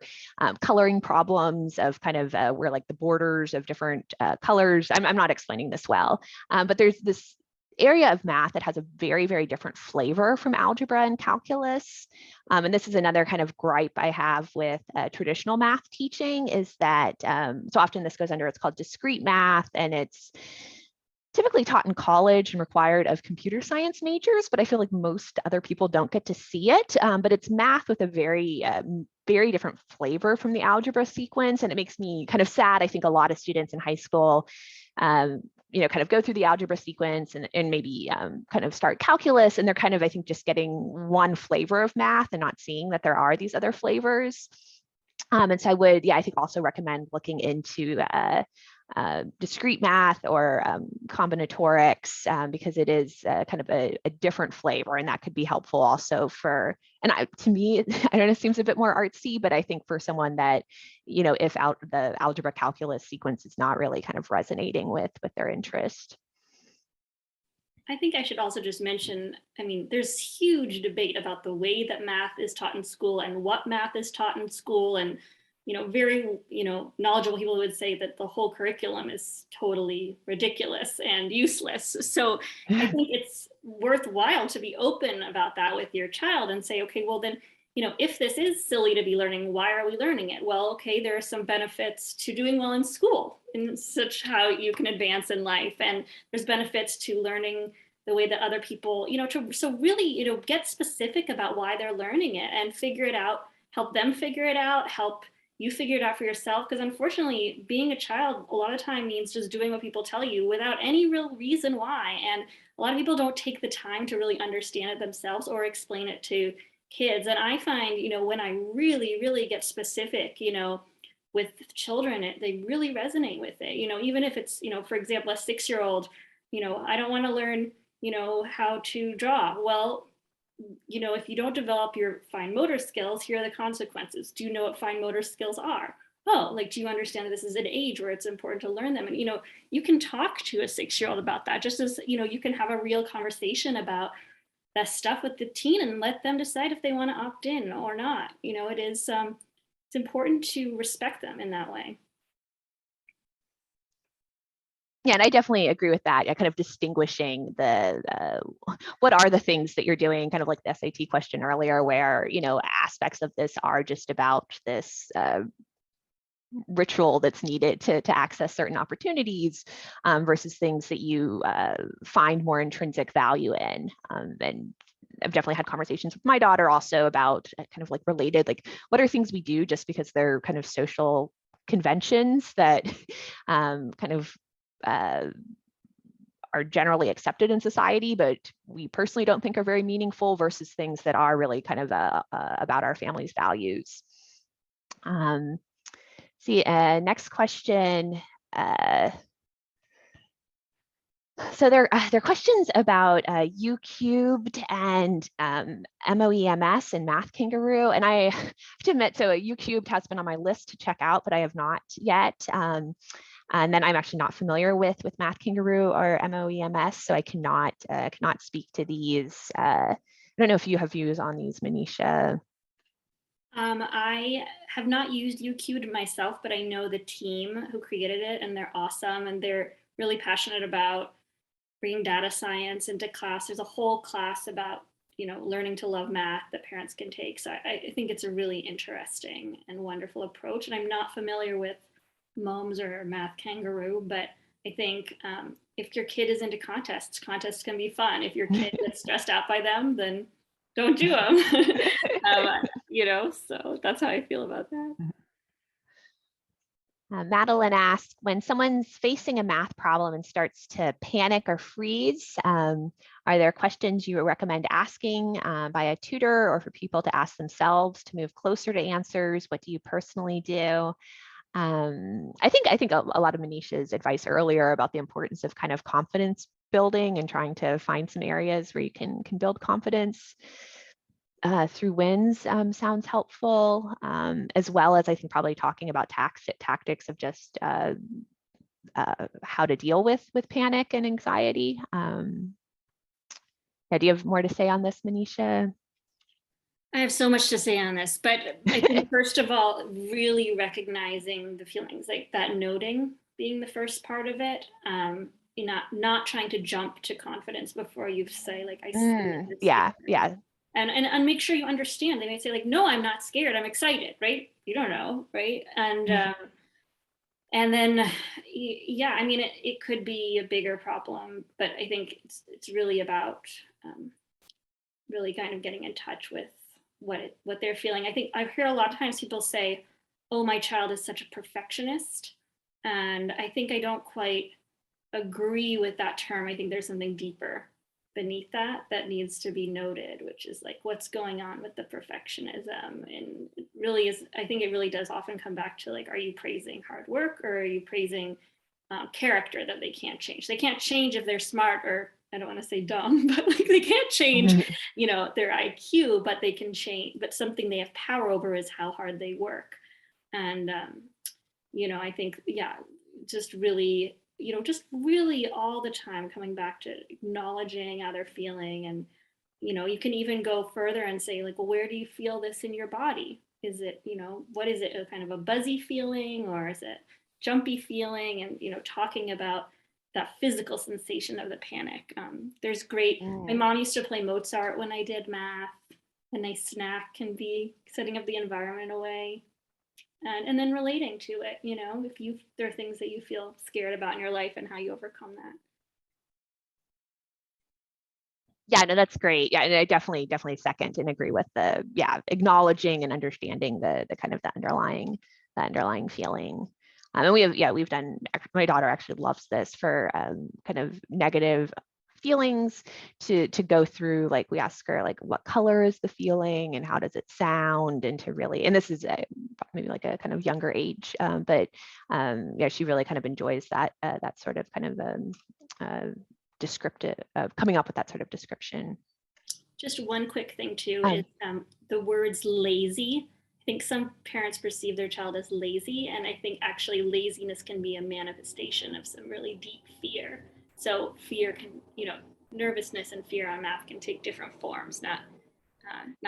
coloring problems of kind of where like the borders of different colors. I'm not explaining this well, but there's this area of math that has a very, very different flavor from algebra and calculus. And this is another kind of gripe I have with traditional math teaching, is that so often this goes under, it's called discrete math, and it's typically taught in college and required of computer science majors, but I feel like most other people don't get to see it. But it's math with a very, very different flavor from the algebra sequence. And it makes me kind of sad. I think a lot of students in high school, you know, kind of go through the algebra sequence and maybe kind of start calculus. And they're kind of, I think, just getting one flavor of math and not seeing that there are these other flavors. And so I would, I think also recommend looking into discrete math or combinatorics, because it is kind of a different flavor, and that could be helpful also for, and to me, I don't know, it seems a bit more artsy, but I think for someone that, you know, if the algebra calculus sequence is not really kind of resonating with their interest. I think I should also just mention, I mean, there's huge debate about the way that math is taught in school and what math is taught in school. And, you know, very, you know, knowledgeable people would say that the whole curriculum is totally ridiculous and useless. So I think it's worthwhile to be open about that with your child and say, okay, well then, you know, if this is silly to be learning, why are we learning it? Well, okay, there are some benefits to doing well in school, in such how you can advance in life. And there's benefits to learning the way that other people, you know, so really, you know, get specific about why they're learning it and figure it out, help them figure it out, help you figure it out for yourself. Because unfortunately, being a child a lot of time means just doing what people tell you without any real reason why. And a lot of people don't take the time to really understand it themselves or explain it to kids. And I find, you know, when I really, really get specific, you know, with children, they really resonate with it. You know, even if it's, you know, for example, a 6-year-old, you know, I don't want to learn, you know, how to draw. Well, you know, if you don't develop your fine motor skills, here are the consequences. Do you know what fine motor skills are? Oh, like, do you understand that this is an age where it's important to learn them? And, you know, you can talk to a 6-year-old about that, just as, you know, you can have a real conversation about that stuff with the teen and let them decide if they want to opt in or not. You know, it is, it's important to respect them in that way. Yeah, and I definitely agree with that. Kind of distinguishing the what are the things that you're doing, kind of like the SAT question earlier, where, you know, aspects of this are just about this ritual that's needed to access certain opportunities, versus things that you find more intrinsic value in. And I've definitely had conversations with my daughter also about kind of like related, like what are things we do just because they're kind of social conventions that kind of are generally accepted in society, but we personally don't think are very meaningful, versus things that are really kind of about our family's values. Next question. So there are questions about U cubed and MOEMS and Math Kangaroo. And I have to admit, so U cubed has been on my list to check out, but I have not yet. And then I'm actually not familiar with Math Kangaroo or MOEMS, so I cannot speak to these. I don't know if you have views on these, Manisha. I have not used UQ'd myself, but I know the team who created it, and they're awesome, and they're really passionate about bringing data science into class. There's a whole class about, you know, learning to love math that parents can take. So I think it's a really interesting and wonderful approach. And I'm not familiar with MOEMS or Math Kangaroo, but I think if your kid is into contests can be fun. If your kid gets stressed out by them, then don't do them. So that's how I feel about that. Madeline asked, when someone's facing a math problem and starts to panic or freeze, are there questions you would recommend asking by a tutor or for people to ask themselves to move closer to answers? What do you personally do? I think a lot of Manisha's advice earlier about the importance of kind of confidence building and trying to find some areas where you can build confidence through wins sounds helpful, as well as I think probably talking about tactics of just how to deal with panic and anxiety. Yeah, do you have more to say on this, Manisha? I have so much to say on this, but I think first of all, really recognizing the feelings, like that noting being the first part of it. Not trying to jump to confidence before you say like, I see this. Yeah. And make sure you understand. They may say like, no, I'm not scared, I'm excited, right? You don't know, right? And then, yeah, I mean, it could be a bigger problem, but I think it's really about really kind of getting in touch with what they're feeling. I think I've heard a lot of times people say, oh, my child is such a perfectionist. And I think I don't quite agree with that term. I think there's something deeper beneath that needs to be noted, which is like what's going on with the perfectionism. And it really is, I think it really does often come back to like, are you praising hard work or are you praising character that they can't change? They can't change if they're smart, or I don't want to say dumb, but like they can't change, their IQ, but they can change, but something they have power over is how hard they work. And, I think, yeah, just really all the time coming back to acknowledging how they're feeling. And, you can even go further and say like, well, where do you feel this in your body? Is it, what is it, a kind of a buzzy feeling, or is it jumpy feeling? And, talking about that physical sensation of the panic. There's great, my mom used to play Mozart when I did math. A nice snack can be setting up the environment away. And then relating to it, if there are things that you feel scared about in your life and how you overcome that. Yeah, no, that's great. Yeah, and I definitely second and agree with acknowledging and understanding the kind of the underlying feeling. And we've done, my daughter actually loves this for kind of negative feelings to go through, like we ask her like, what color is the feeling and how does it sound, and to really, and this is maybe like a kind of younger age, but she really kind of enjoys that sort of kind of descriptive, coming up with that sort of description. Just one quick thing too is the words lazy. I think some parents perceive their child as lazy, and I think actually laziness can be a manifestation of some really deep fear. So fear can, nervousness and fear on math can take different forms, not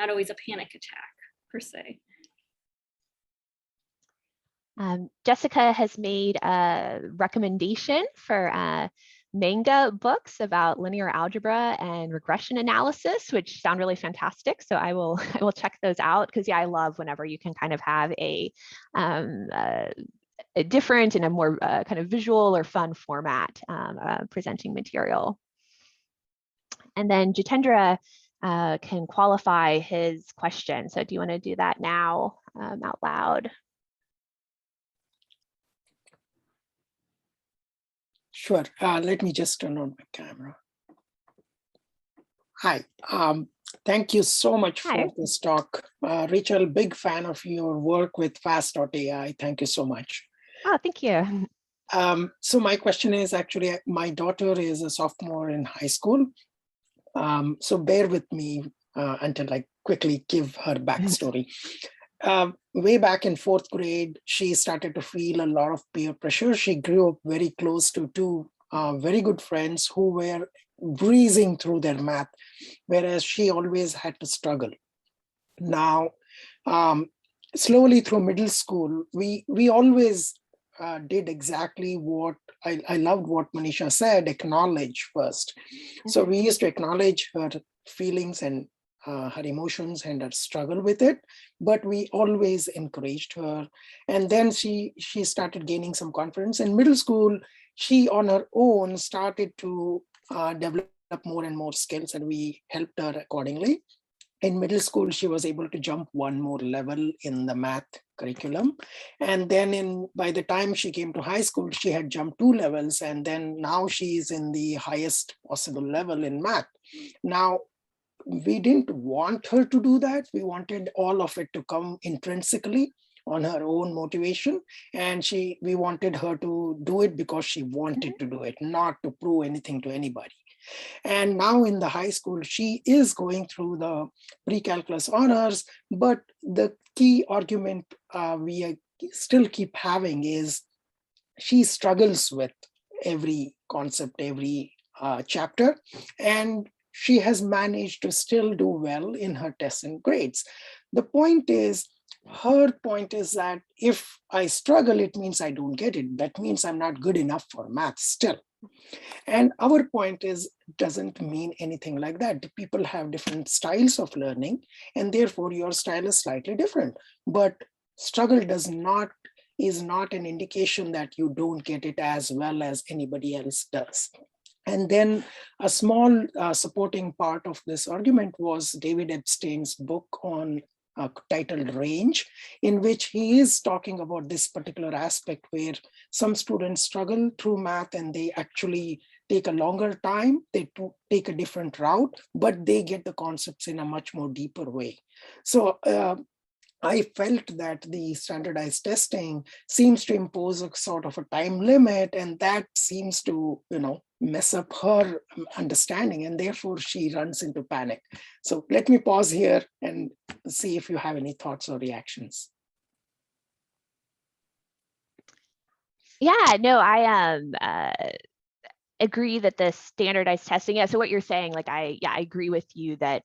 always a panic attack per se. Jessica has made a recommendation for manga books about linear algebra and regression analysis, which sound really fantastic. So I will check those out, because I love whenever you can kind of have a different and a more kind of visual or fun format presenting material. And then Jitendra can qualify his question. So do you want to do that now out loud? Sure. Let me just turn on my camera. Hi. Thank you so much for this talk. Rachel, big fan of your work with Fast.Ai. Thank you so much. Oh, thank you. So my question is, actually, my daughter is a sophomore in high school. So bear with me until I quickly give her backstory. Way back in 4th grade, she started to feel a lot of peer pressure. She grew up very close to two very good friends who were breezing through their math, whereas she always had to struggle. Now, slowly through middle school, we always did exactly what I loved what Manisha said, acknowledge first. So we used to acknowledge her feelings and her emotions and her struggle with it, but we always encouraged her. And then she started gaining some confidence. In middle school, she on her own started to develop more and more skills, and we helped her accordingly. In middle school, she was able to jump one more level in the math curriculum. And then by the time she came to high school, she had jumped 2 levels. And then now she's in the highest possible level in math. Now, we didn't want her to do that. We wanted all of it to come intrinsically on her own motivation. And we wanted her to do it because she wanted to do it, not to prove anything to anybody. And now in the high school, she is going through the pre-calculus honors, but the key argument we still keep having is she struggles with every concept, every chapter, and she has managed to still do well in her tests and grades. Her point is that if I struggle, it means I don't get it. That means I'm not good enough for math still. And our point is, doesn't mean anything like that. People have different styles of learning, and therefore your style is slightly different. But struggle is not an indication that you don't get it as well as anybody else does. And then a small supporting part of this argument was David Epstein's book on titled Range, in which he is talking about this particular aspect where some students struggle through math and they actually take a longer time, they take a different route, but they get the concepts in a much more deeper way. So I felt that the standardized testing seems to impose a sort of a time limit, and that seems to, mess up her understanding, and therefore she runs into panic. So let me pause here and see if you have any thoughts or reactions. Yeah, no, I agree that the standardized testing, so what you're saying, like I agree with you that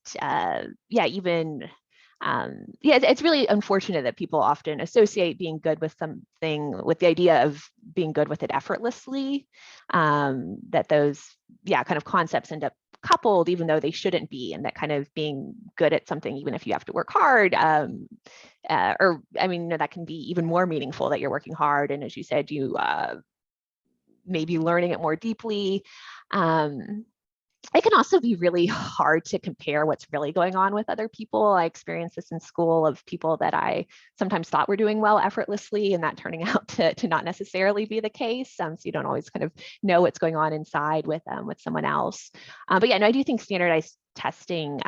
it's really unfortunate that people often associate being good with something with the idea of being good with it effortlessly, that those kind of concepts end up coupled even though they shouldn't be, and that kind of being good at something even if you have to work hard, that can be even more meaningful that you're working hard, and as you said, you maybe learning it more deeply. It can also be really hard to compare what's really going on with other people. I experienced this in school of people that I sometimes thought were doing well effortlessly, and that turning out to not necessarily be the case. So you don't always kind of know what's going on inside with someone else. But yeah, no, I do think standardized testing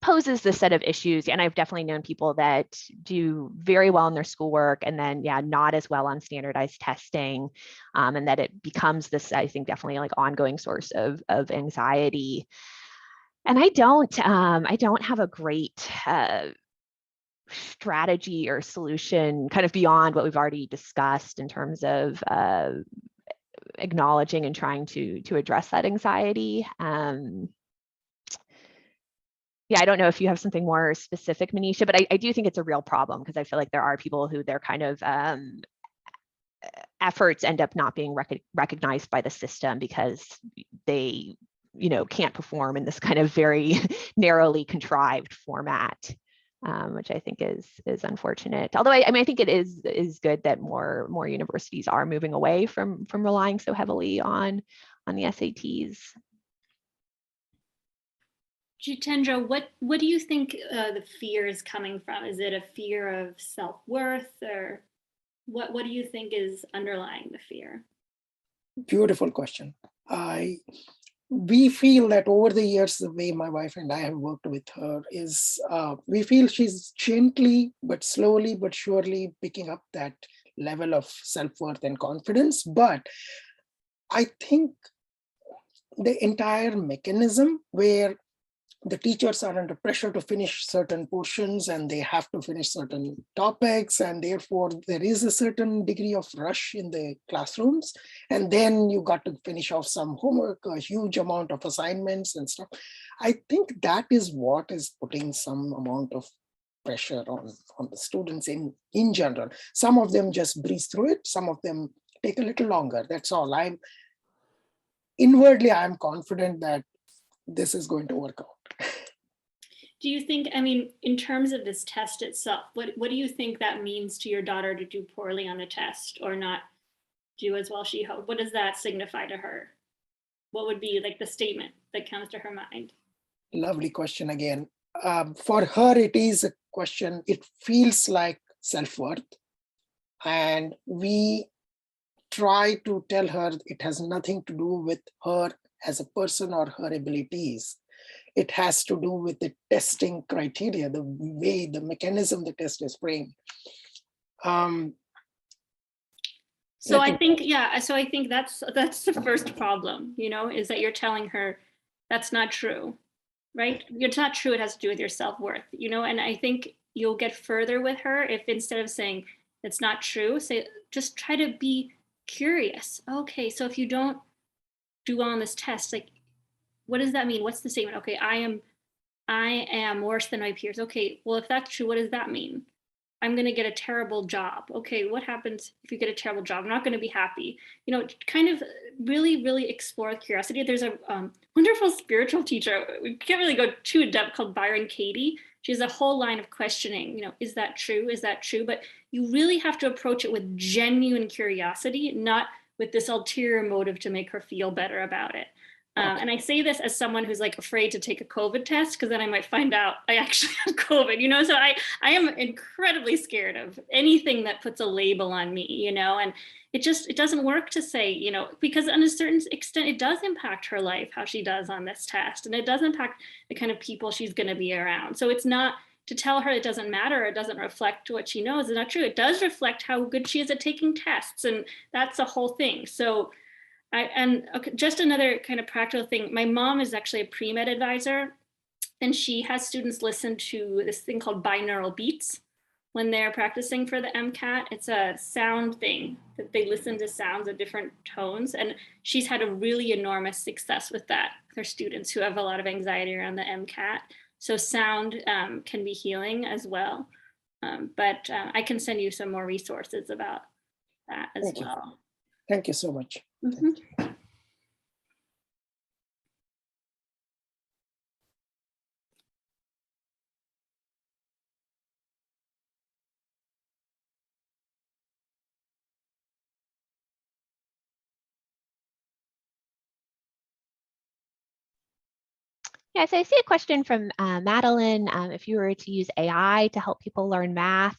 poses this set of issues, and I've definitely known people that do very well in their schoolwork and then not as well on standardized testing, and that it becomes this, I think, definitely like ongoing source of anxiety. And I don't have a great strategy or solution kind of beyond what we've already discussed in terms of acknowledging and trying to address that anxiety. I don't know if you have something more specific, Manisha, but I do think it's a real problem because I feel like there are people who their kind of efforts end up not being recognized by the system because they, can't perform in this kind of very narrowly contrived format, which I think is unfortunate. Although I think it is good that more universities are moving away from relying so heavily on the SATs. Jitendra, what do you think the fear is coming from? Is it a fear of self-worth, or what do you think is underlying the fear? Beautiful question. We feel that over the years, the way my wife and I have worked with her is we feel she's gently but slowly but surely picking up that level of self-worth and confidence. But I think the entire mechanism where the teachers are under pressure to finish certain portions and they have to finish certain topics, and therefore there is a certain degree of rush in the classrooms, and then you got to finish off some homework, a huge amount of assignments and stuff. I think that is what is putting some amount of pressure on the students in general. Some of them just breeze through it, some of them take a little longer, that's all. inwardly, I'm confident that this is going to work out. Do you think, I mean, in terms of this test itself, what do you think that means to your daughter to do poorly on the test or not do as well she hoped? What does that signify to her? What would be like the statement that comes to her mind? Lovely question again. For her, it is a question, it feels like self-worth. And we try to tell her it has nothing to do with her as a person or her abilities. It has to do with the testing criteria, the way, the mechanism the test is framed. So I think, yeah, so I think that's the first problem, you know, is that you're telling her that's not true, right? It's not true, it has to do with your self-worth, you know, and I think you'll get further with her if instead of saying it's not true, say, just try to be curious. Okay, so if you don't do well on this test, like, what does that mean? What's the statement? Okay, I am worse than my peers. Okay, well, if that's true, what does that mean? I'm going to get a terrible job. Okay, what happens if you get a terrible job? I'm not going to be happy. You know, kind of really, really explore curiosity. There's a wonderful spiritual teacher. We can't really go too in depth, called Byron Katie. She has a whole line of questioning. You know, is that true? Is that true? But you really have to approach it with genuine curiosity, not with this ulterior motive to make her feel better about it. And I say this as someone who's like afraid to take a COVID test because then I might find out I actually have COVID, you know? So I am incredibly scared of anything that puts a label on me, you know? And it doesn't work to say, you know, because on a certain extent, it does impact her life, how she does on this test. And it does impact the kind of people she's going to be around. So it's not to tell her it doesn't matter, or it doesn't reflect what she knows. It's not true. It does reflect how good she is at taking tests. And that's a whole thing. So okay, just another kind of practical thing. My mom is actually a pre-med advisor, and she has students listen to this thing called binaural beats when they're practicing for the MCAT. It's a sound thing that they listen to sounds of different tones, and she's had a really enormous success with that with her students who have a lot of anxiety around the MCAT. So sound can be healing as well. But I can send you some more resources about that as well. Thank you so much. Mm-hmm. Yeah, so I see a question from Madeline. If you were to use AI to help people learn math,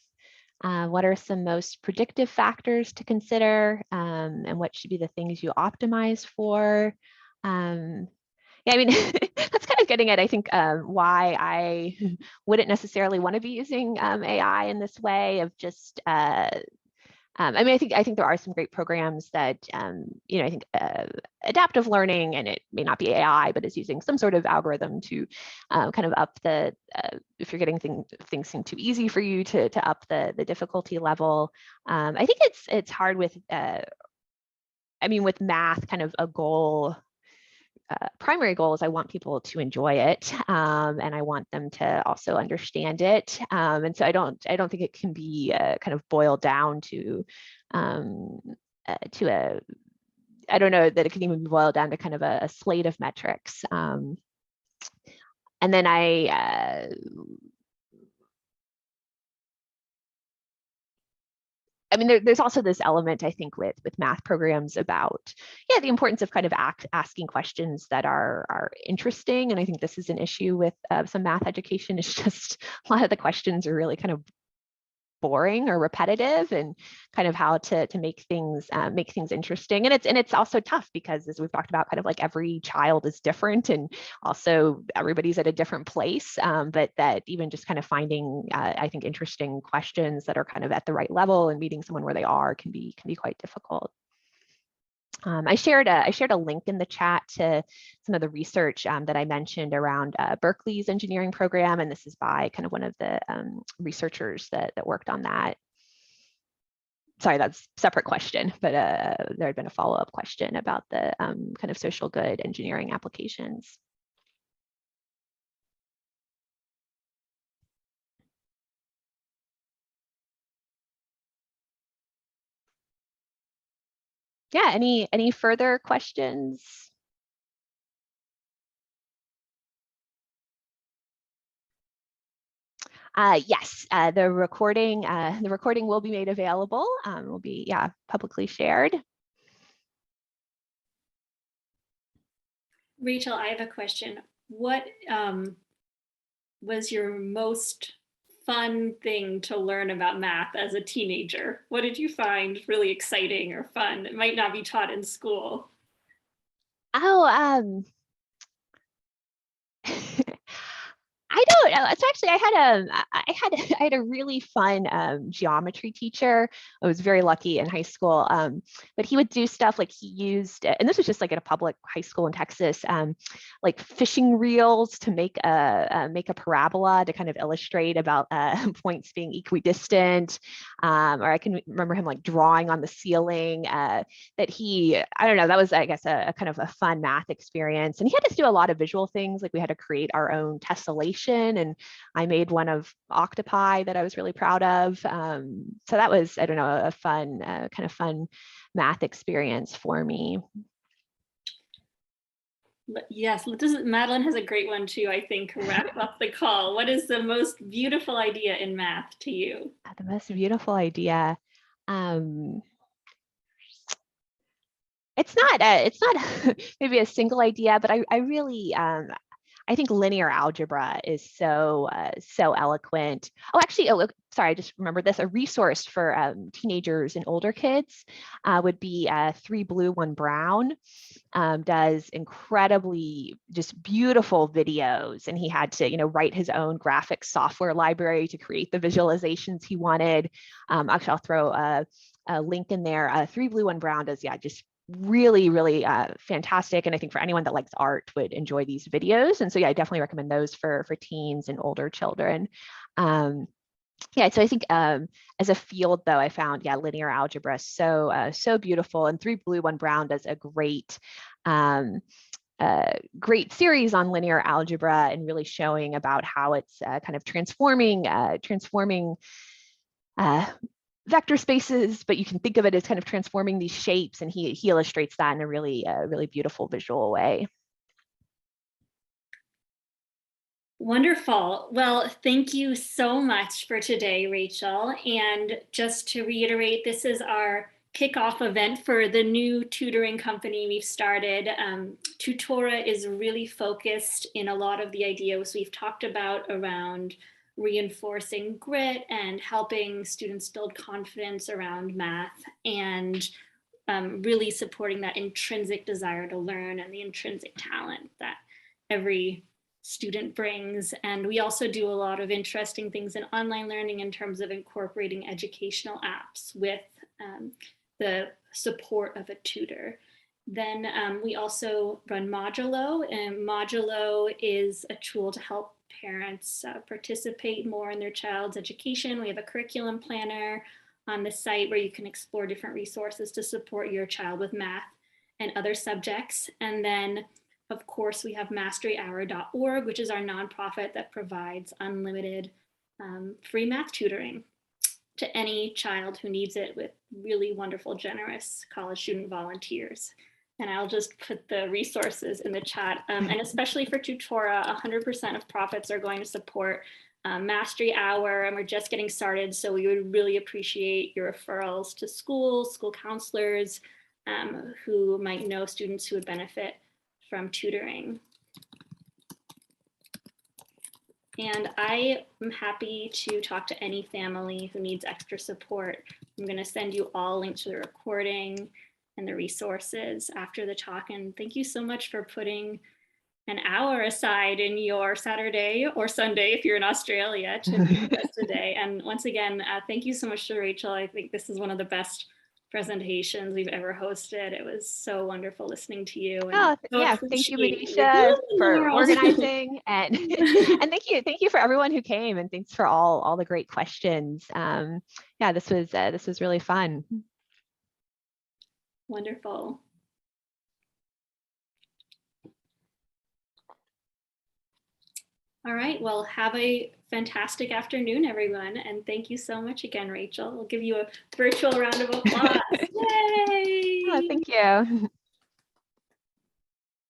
what are some most predictive factors to consider, and what should be the things you optimize for? Yeah, I mean, that's kind of getting at, I think, why I wouldn't necessarily want to be using AI in this way of just I mean, I think there are some great programs that, you know, I think adaptive learning, and it may not be AI, but is using some sort of algorithm to kind of up the, if you're getting things seem too easy for you, to up the difficulty level. I think it's hard with, I mean, with math, kind of a goal. Primary goal is I want people to enjoy it, and I want them to also understand it. And so I don't think it can be kind of boiled down to a, I don't know that it can even be boiled down to kind of a slate of metrics. And then I mean, there's also this element, I think, with math programs about, yeah, the importance of kind of asking questions that are interesting. And I think this is an issue with some math education. It's just a lot of the questions are really kind of boring or repetitive, and kind of how to make things interesting. And it's also tough because, as we've talked about, kind of like every child is different, and also everybody's at a different place. But that even just kind of finding, I think, interesting questions that are kind of at the right level and meeting someone where they are can be quite difficult. I shared a link in the chat to some of the research that I mentioned around Berkeley's engineering program, and this is by kind of one of the researchers that worked on that. Sorry, that's a separate question, but there had been a follow-up question about the kind of social good engineering applications. Yeah, any further questions? Yes, the recording will be made available. Will be publicly shared. Rachel, I have a question. What was your most fun thing to learn about math as a teenager? What did you find really exciting or fun? It might not be taught in school. Oh, I don't know. It's actually I had a really fun geometry teacher. I was very lucky in high school, but he would do stuff like he used, and this was just like at a public high school in Texas, like fishing reels to make a parabola to kind of illustrate about points being equidistant. Or I can remember him like drawing on the ceiling. I don't know. That was, I guess, a kind of a fun math experience. And he had us do a lot of visual things, like we had to create our own tessellation, and I made one of octopi that I was really proud of. So that was, I don't know, a fun, kind of fun math experience for me. Yes, Madeline has a great one too, I think, to wrap up the call. What is the most beautiful idea in math to you? The most beautiful idea. It's not maybe a single idea, but I really, I think linear algebra is so eloquent. Oh, actually, sorry, I just remembered this. A resource for teenagers and older kids would be 3 Blue, 1 Brown. Does incredibly just beautiful videos, and he had to write his own graphic software library to create the visualizations he wanted. Actually, I'll throw a link in there. 3 Blue, 1 Brown does just really fantastic, and I think for anyone that likes art would enjoy these videos. And so I definitely recommend those for teens and older children. So I think as a field, though, I found linear algebra so beautiful, and 3 Blue, 1 Brown does a great great series on linear algebra and really showing about how it's kind of transforming vector spaces, but you can think of it as kind of transforming these shapes, and he illustrates that in a really beautiful visual way. Wonderful. Well, thank you so much for today, Rachel. And just to reiterate, this is our kickoff event for the new tutoring company we've started. Tutora is really focused in a lot of the ideas we've talked about around reinforcing grit and helping students build confidence around math, and really supporting that intrinsic desire to learn and the intrinsic talent that every student brings. And we also do a lot of interesting things in online learning in terms of incorporating educational apps with the support of a tutor. Then we also run Modulo, and Modulo is a tool to help parents participate more in their child's education. We have a curriculum planner on the site where you can explore different resources to support your child with math and other subjects. And then, of course, we have masteryhour.org, which is our nonprofit that provides unlimited free math tutoring to any child who needs it, with really wonderful, generous college student volunteers. And I'll just put the resources in the chat. And especially for Tutora, 100% of profits are going to support Mastery Hour, and we're just getting started. So we would really appreciate your referrals to schools, school counselors who might know students who would benefit from tutoring. And I am happy to talk to any family who needs extra support. I'm going to send you all links to the recording and the resources after the talk. And thank you so much for putting an hour aside in your Saturday or Sunday, if you're in Australia, to meet us today. And once again, thank you so much to Rachel. I think this is one of the best presentations we've ever hosted. It was so wonderful listeing to you. And thank you, Manisha, for organizing, and and thank you for everyone who came, and thanks for all the great questions. This was really fun. Wonderful. All right, well, have a fantastic afternoon, everyone. And thank you so much again, Rachel. We'll give you a virtual round of applause. Yay! Thank you.